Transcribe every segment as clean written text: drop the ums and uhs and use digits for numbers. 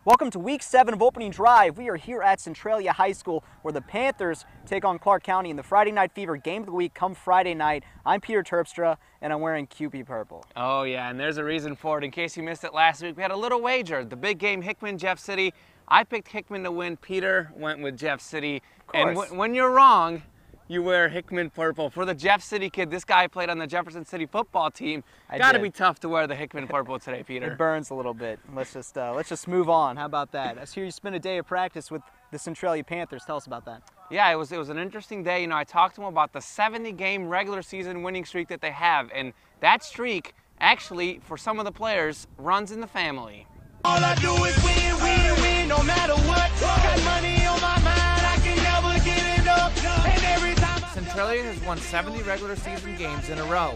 Welcome to week 7 of Opening Drive. We are here at Centralia High School where the Panthers take on Clark County in the Friday Night Fever game of the week come Friday night. I'm Peter Terpstra and I'm wearing QP purple. Oh yeah, and there's a reason for it. In case you missed it last week, we had a little wager. The big game, Hickman-Jeff City. I picked Hickman to win. Peter went with Jeff City. And when you're wrong, you wear Hickman purple. For the Jeff City kid, this guy played on the Jefferson City football team. Gotta be tough to wear the Hickman purple today, Peter. It burns a little bit. Let's just move on. How about that? I hear you spent a day of practice with the Centralia Panthers. Tell us about that. Yeah, it was an interesting day. You know, I talked to them about the 70-game regular season winning streak that they have, and that streak actually, for some of the players, runs in the family. All I do is win, win, win, no matter what. Got money on my mind, I can never get enough. And every time Centralia has won 70 regular season games in a row.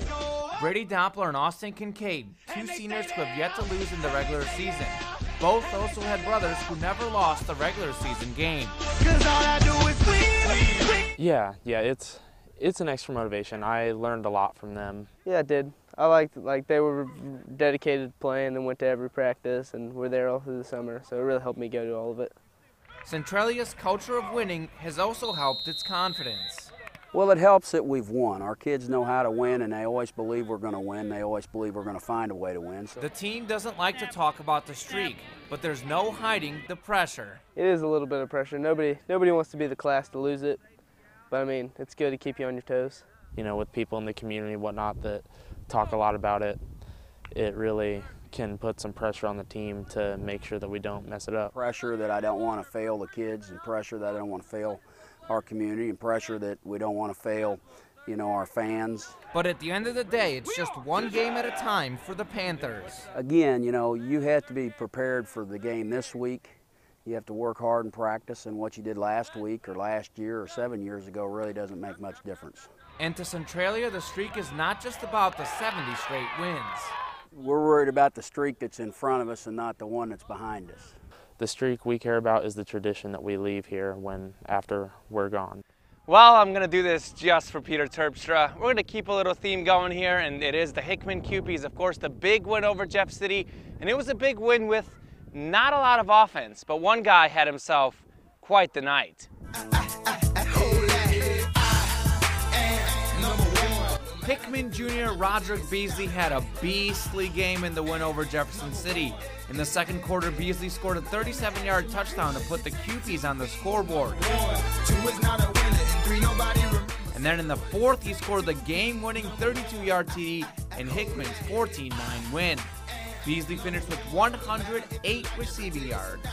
Brady Doppler and Austin Kincaid, two seniors who have yet to lose in the regular season. Both also had brothers who never lost the regular season game. 'Cause all I do is win, win. Yeah, it's an extra motivation. I learned a lot from them. Yeah, I did. I liked they were dedicated to playing and went to every practice and were there all through the summer, so it really helped me go to all of it. Centralia's culture of winning has also helped its confidence. Well, it helps that we've won. Our kids know how to win, and they always believe we're going to win. They always believe we're going to find a way to win. So. The team doesn't like to talk about the streak, but there's no hiding the pressure. It is a little bit of pressure. Nobody wants to be the class to lose it, but I mean, it's good to keep you on your toes. You know, with people in the community and whatnot that talk a lot about it, it really can put some pressure on the team to make sure that we don't mess it up. Pressure that I don't want to fail the kids, and pressure that I don't want to fail our community, and pressure that we don't want to fail, you know, our fans. But at the end of the day, it's just one game at a time for the Panthers. Again, you know, you have to be prepared for the game this week. You have to work hard in practice, and what you did last week or last year or 7 years ago really doesn't make much difference. And to Centralia, the streak is not just about the 70 straight wins. We're worried about the streak that's in front of us and not the one that's behind us. The streak we care about is the tradition that we leave here after we're gone. Well, I'm going to do this just for Peter Terpstra. We're going to keep a little theme going here, and it is the Hickman Cupies. Of course, the big win over Jeff City, and it was a big win with not a lot of offense, but one guy had himself quite the night. Hickman Jr. Roderick Beasley had a beastly game in the win over Jefferson City. In the second quarter, Beasley scored a 37-yard touchdown to put the Cupies on the scoreboard. And then in the fourth, he scored the game-winning 32-yard TD in Hickman's 14-9 win. Beasley finished with 108 receiving yards.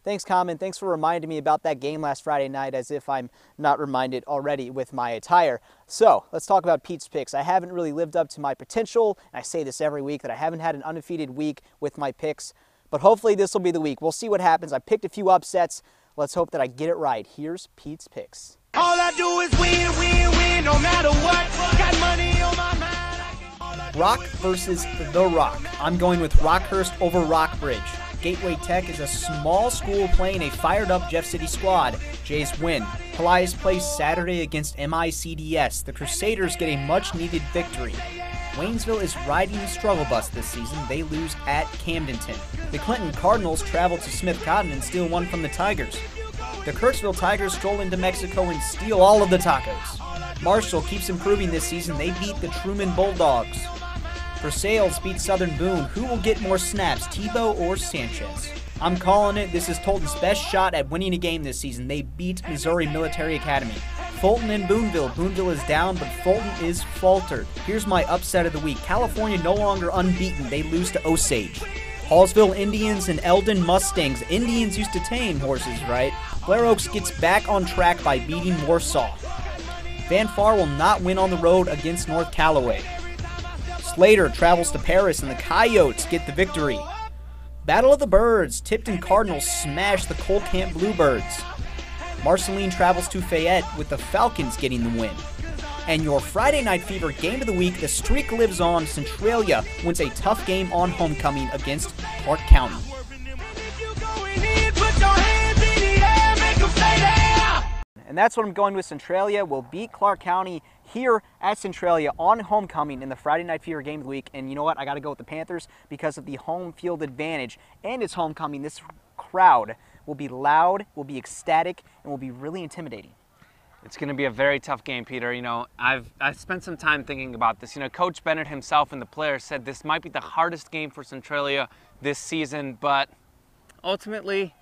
Thanks, Common. Thanks for reminding me about that game last Friday night, as if I'm not reminded already with my attire. So let's talk about Pete's picks. I haven't really lived up to my potential, and I say this every week, that I haven't had an undefeated week with my picks, but hopefully this will be the week. We'll see what happens. I picked a few upsets. Let's hope that I get it right. Here's Pete's picks. All I do is win, win, win, no matter what. Got money on my mind. Rock versus The Rock. I'm going with Rockhurst over Rockbridge. Gateway Tech is a small school playing a fired-up Jeff City squad. Jays win. Pelias plays Saturday against MICDS. The Crusaders get a much-needed victory. Waynesville is riding the struggle bus this season. They lose at Camdenton. The Clinton Cardinals travel to Smith Cotton and steal one from the Tigers. The Kirksville Tigers stroll into Mexico and steal all of the tacos. Marshall keeps improving this season. They beat the Truman Bulldogs. Versailles beats Southern Boone. Who will get more snaps, Tebow or Sanchez? I'm calling it. This is Tolton's best shot at winning a game this season. They beat Missouri Military Academy. Fulton and Boonville. Boonville is down, but Fulton is faltered. Here's my upset of the week. California no longer unbeaten. They lose to Osage. Hallsville Indians and Eldon Mustangs. Indians used to tame horses, right? Blair Oaks gets back on track by beating Warsaw. Van Far will not win on the road against North Callaway. Slater travels to Paris and the Coyotes get the victory. Battle of the Birds. Tipton Cardinals smash the Colcamp Bluebirds. Marceline travels to Fayette with the Falcons getting the win. And your Friday Night Fever game of the week, the streak lives on. Centralia wins a tough game on homecoming against Clark County. And that's what I'm going with. Centralia will beat Clark County here at Centralia on homecoming in the Friday Night Fever game of the week. And you know what? I got to go with the Panthers because of the home field advantage. And it's homecoming. This crowd will be loud, will be ecstatic, and will be really intimidating. It's going to be a very tough game, Peter. You know, I've spent some time thinking about this. You know, Coach Bennett himself and the players said this might be the hardest game for Centralia this season, but ultimately,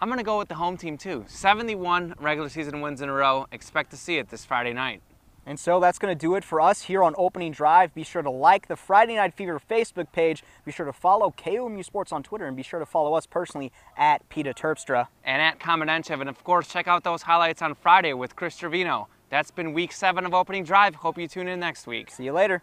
I'm going to go with the home team too. 71 regular season wins in a row. Expect to see it this Friday night. And so that's going to do it for us here on Opening Drive. Be sure to like the Friday Night Fever Facebook page. Be sure to follow KOMU Sports on Twitter, and be sure to follow us personally at Peta Terpstra. And at Komenenchev. And of course, check out those highlights on Friday with Chris Trevino. That's been week 7 of Opening Drive. Hope you tune in next week. See you later.